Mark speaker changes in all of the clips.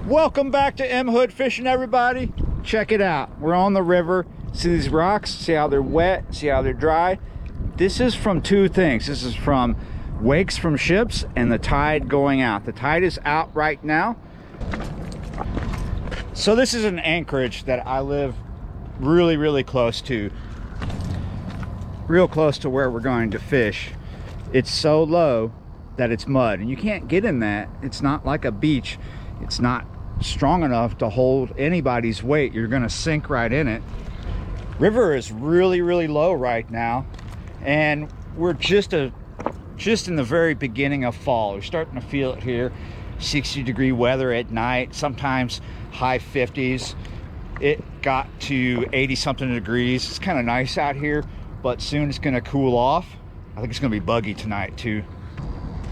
Speaker 1: Welcome back to M Hood Fishing, everybody. Check it out. We're on the river. See these rocks? See how they're wet? See how they're dry? This is from two things. This is from wakes from ships and the tide going out. The tide is out right now. So this is an Anchorage that I live really close to. Real close to where we're going to fish. It's so low that it's mud, and you can't get in that. It's not like a beach. It's not strong enough to hold anybody's weight. You're gonna sink right in it. River is really low right now, and we're just in the very beginning of fall. We're starting to feel it here. 60-degree weather at night, sometimes high 50s. It got to 80-something degrees. It's kind of nice out here, but soon it's gonna cool off. I think it's gonna be buggy tonight too.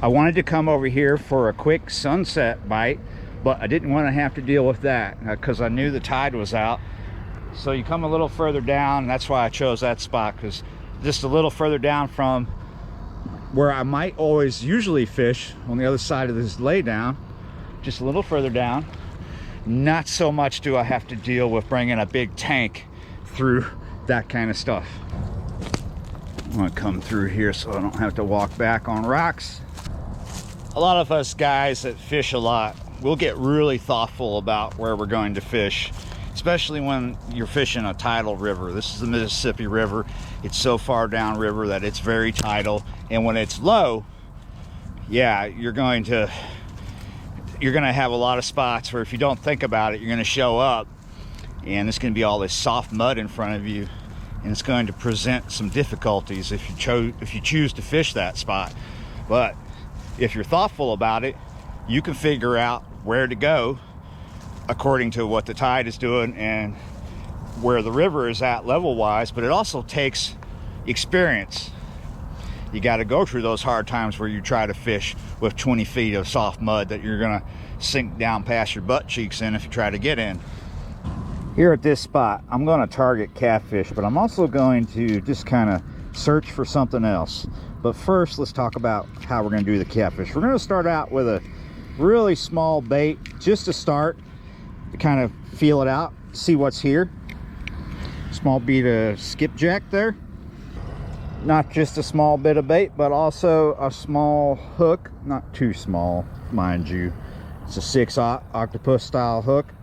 Speaker 1: I wanted to come over here for a quick sunset bite, but I didn't want to have to deal with that because I knew the tide was out. So you come a little further down, and that's why I chose that spot, because just a little further down from where I might always usually fish on the other side of this laydown, just a little further down. Not so much do I have to deal with bringing a big tank through that kind of stuff. I'm gonna come through here so I don't have to walk back on rocks. A lot of us guys that fish a lot, we'll get really thoughtful about where we're going to fish, especially when you're fishing a tidal river. This is the Mississippi River. It's so far down river that it's very tidal, and when it's low, yeah, you're gonna have a lot of spots where if you don't think about it, you're gonna show up and it's gonna be all this soft mud in front of you, and it's going to present some difficulties if you choose to fish that spot. But if you're thoughtful about it, you can figure out where to go according to what the tide is doing and where the river is at level wise. But it also takes experience. You got to go through those hard times where you try to fish with 20 feet of soft mud that you're gonna sink down past your butt cheeks in if you try to get in. Here at this spot, I'm going to target catfish, but I'm also going to just kind of search for something else. But first, let's talk about how we're going to do the catfish. We're going to start out with a really small bait just to start, to kind of feel it out, see what's here. Small bit of skipjack there. Not just a small bit of bait, but also a small hook. Not too small, mind you. It's a 6 octopus style hook.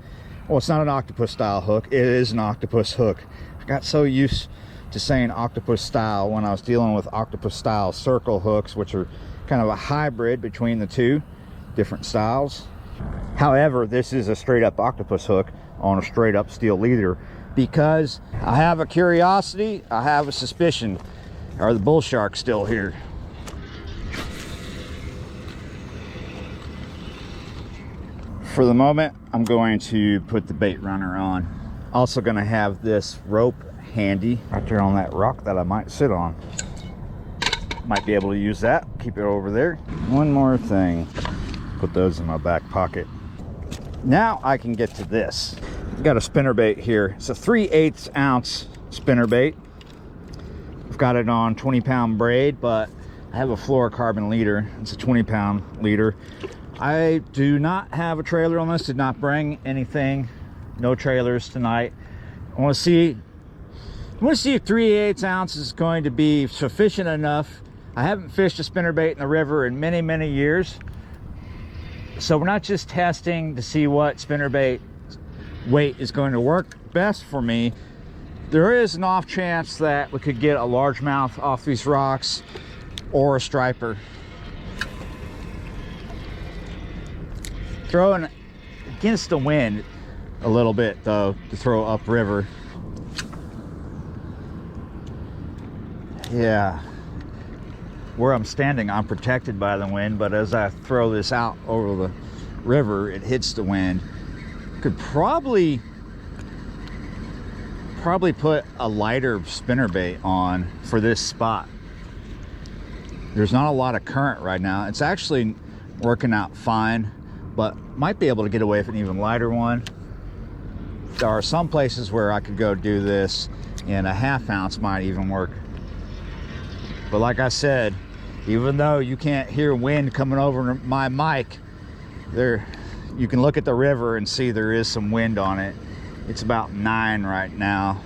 Speaker 1: Well, it's not an octopus style hook. It is an octopus hook. I got so used to saying octopus style when I was dealing with octopus style circle hooks, which are kind of a hybrid between the two different styles. However, this is a straight up octopus hook on a straight up steel leader, because I have a curiosity, I have a suspicion. Are the bull sharks still here? For the moment, I'm going to put the bait runner on. Also going to have this rope handy right there on that rock that I might sit on. Might be able to use that, keep it over there. One more thing, put those in my back pocket. Now I can get to this. I've got a spinnerbait here. It's a 3/8 ounce spinnerbait. I've got it on 20-pound braid, but I have a fluorocarbon leader. It's a 20-pound leader. I do not have a trailer on this, did not bring anything. No trailers tonight. I want to see if 3/8 ounces is going to be sufficient enough. I haven't fished a spinnerbait in the river in many years. So we're not just testing to see what spinnerbait weight is going to work best for me. There is an off chance that we could get a largemouth off these rocks or a striper. Throwing against the wind a little bit though to throw upriver. Yeah, where I'm standing I'm protected by the wind, but as I throw this out over the river it hits the wind. Could probably put a lighter spinnerbait on for this spot. There's not a lot of current right now. It's actually working out fine, but might be able to get away with an even lighter one. There are some places where I could go do this and a 1/2 ounce might even work. But like I said, even though you can't hear wind coming over my mic, you can look at the river and see there is some wind on it. It's about 9 right now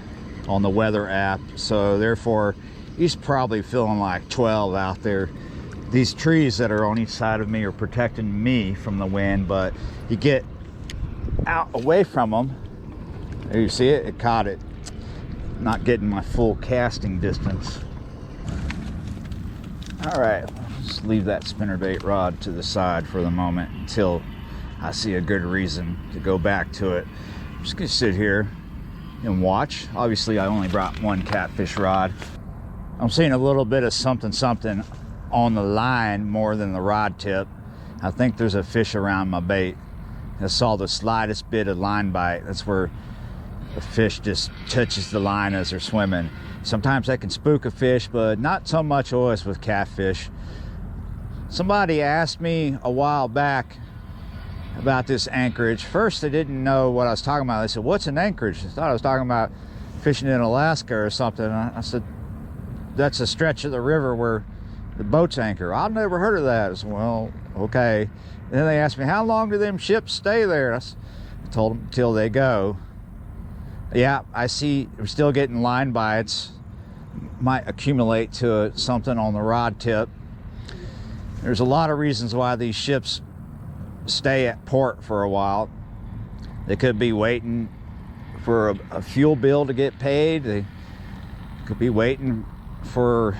Speaker 1: on the weather app, so therefore he's probably feeling like 12 out there. These trees that are on each side of me are protecting me from the wind, but you get out away from them, there you see it, it caught it. Not getting my full casting distance. All right, just leave that spinnerbait rod to the side for the moment until I see a good reason to go back to it. I'm just gonna sit here and watch. Obviously I only brought one catfish rod. I'm seeing a little bit of something on the line more than the rod tip. I think there's a fish around my bait. I saw the slightest bit of line bite. That's where the fish just touches the line as they're swimming. Sometimes that can spook a fish, but not so much always with catfish. Somebody asked me a while back about this Anchorage. First, they didn't know what I was talking about. They said, what's an Anchorage? I thought I was talking about fishing in Alaska or something. I said, that's a stretch of the river where the boats anchor. I've never heard of that. I said, well, okay. And then they asked me, how long do them ships stay there? I told them till they go. Yeah, I see we're still getting line bites. Might accumulate to something on the rod tip. There's a lot of reasons why these ships stay at port for a while. They could be waiting for a fuel bill to get paid. They could be waiting for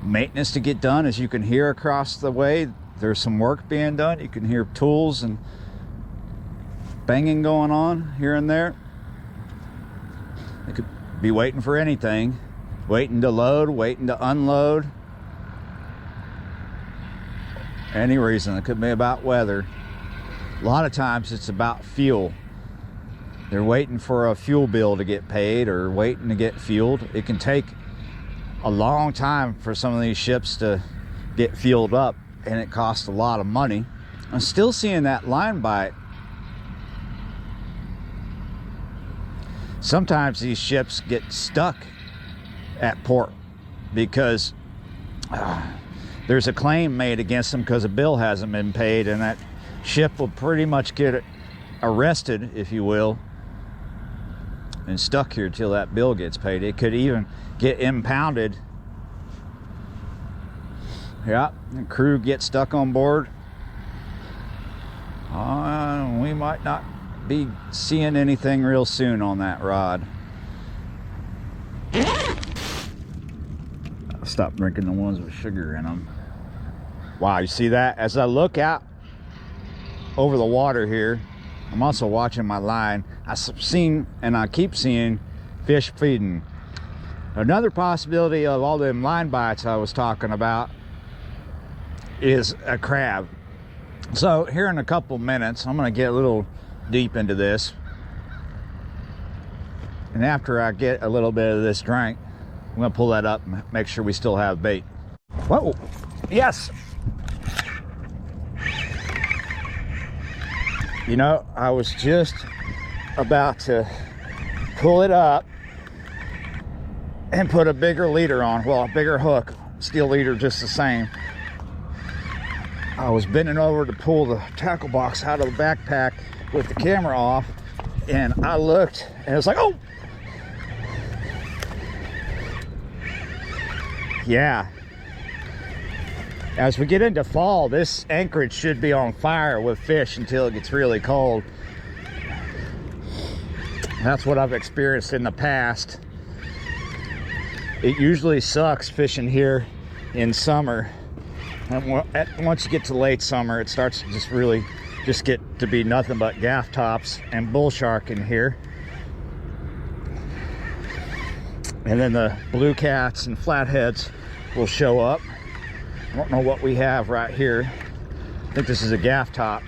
Speaker 1: maintenance to get done. As you can hear across the way, there's some work being done. You can hear tools and banging going on here and there. They could be waiting for anything, waiting to load, waiting to unload. Any reason. It could be about weather. A lot of times it's about fuel. They're waiting for a fuel bill to get paid or waiting to get fueled. It can take a long time for some of these ships to get fueled up, and it costs a lot of money. I'm still seeing that line bite. Sometimes these ships get stuck at port because there's a claim made against them because a bill hasn't been paid, and that ship will pretty much get arrested, if you will, and stuck here till that bill gets paid. It could even get impounded. Yeah, the crew gets stuck on board. We might not be seeing anything real soon on that rod. I'll stop drinking the ones with sugar in them. Wow, you see that? As I look out over the water here, I'm also watching my line. I've seen, and I keep seeing, fish feeding. Another possibility of all them line bites I was talking about is a crab. So here in a couple minutes, I'm gonna get a little deep into this. And after I get a little bit of this drink, I'm gonna pull that up and make sure we still have bait. Whoa, yes. You know, I was just about to pull it up and put a bigger leader on. Well, a bigger hook, steel leader just the same. I was bending over to pull the tackle box out of the backpack with the camera off, and I looked and it was like, oh! Yeah. As we get into fall, this Anchorage should be on fire with fish until it gets really cold. That's what I've experienced in the past. It usually sucks fishing here in summer. And once you get to late summer, it starts to just get to be nothing but gaff tops and bull shark in here. And then the blue cats and flatheads will show up. I don't know what we have right here. I think this is a gaff top,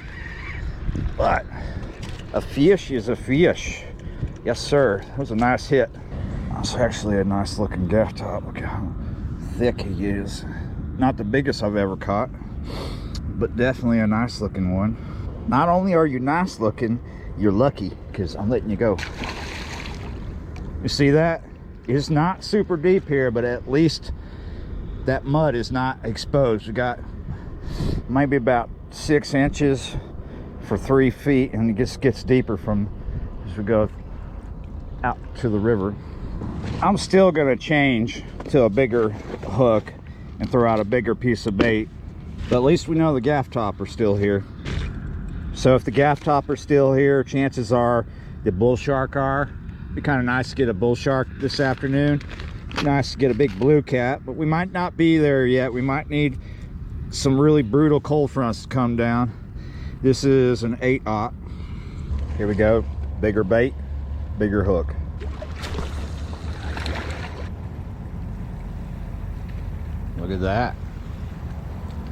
Speaker 1: but a fish is a fish. Yes, sir. That was a nice hit. That's actually a nice looking gaff top. Look how thick he is. Not the biggest I've ever caught, but definitely a nice looking one. Not only are you nice looking, you're lucky, because I'm letting you go. You see that? It's not super deep here, but at least that mud is not exposed. We got maybe about 6 inches for 3 feet, and it just gets deeper from as we go out to the river. I'm still gonna change to a bigger hook and throw out a bigger piece of bait, but at least we know the gaff topper's still here. So if the gaff topper's still here, chances are the bull shark are. It'd be kind of nice to get a bull shark this afternoon. Nice to get a big blue cat, but we might not be there yet. We might need some really brutal cold fronts to come down. This is an 8/0. Here we go. Bigger bait, bigger hook. Look at that.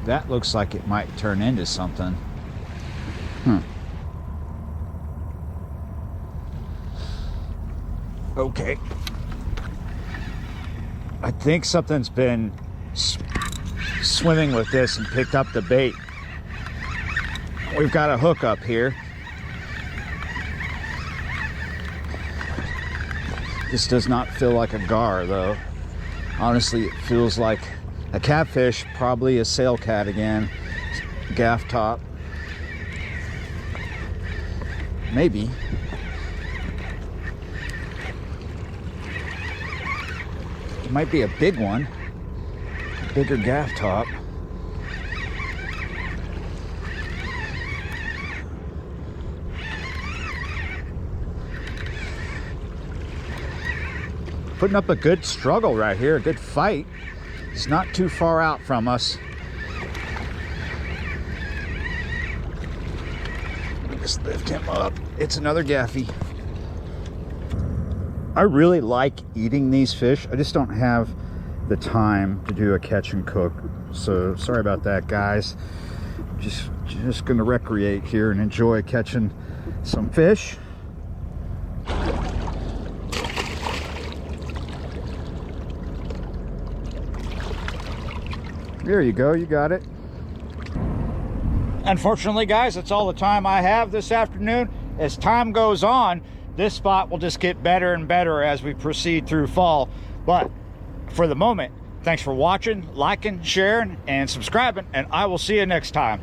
Speaker 1: That looks like it might turn into something. Okay. I think something's been swimming with this and picked up the bait. We've got a hook up here. This does not feel like a gar though. Honestly, it feels like a catfish, probably a sail cat again. Gaff top. Maybe. It might be a big one. A bigger gaff top. Putting up a good struggle right here, a good fight. It's not too far out from us. Just lift him up. It's another gaffy. I really like eating these fish. I just don't have the time to do a catch and cook. So sorry about that, guys. Just gonna recreate here and enjoy catching some fish. There you go, you got it. Unfortunately, guys, that's all the time I have this afternoon. As time goes on, this spot will just get better and better as we proceed through fall. But for the moment, thanks for watching, liking, sharing, and subscribing, and I will see you next time.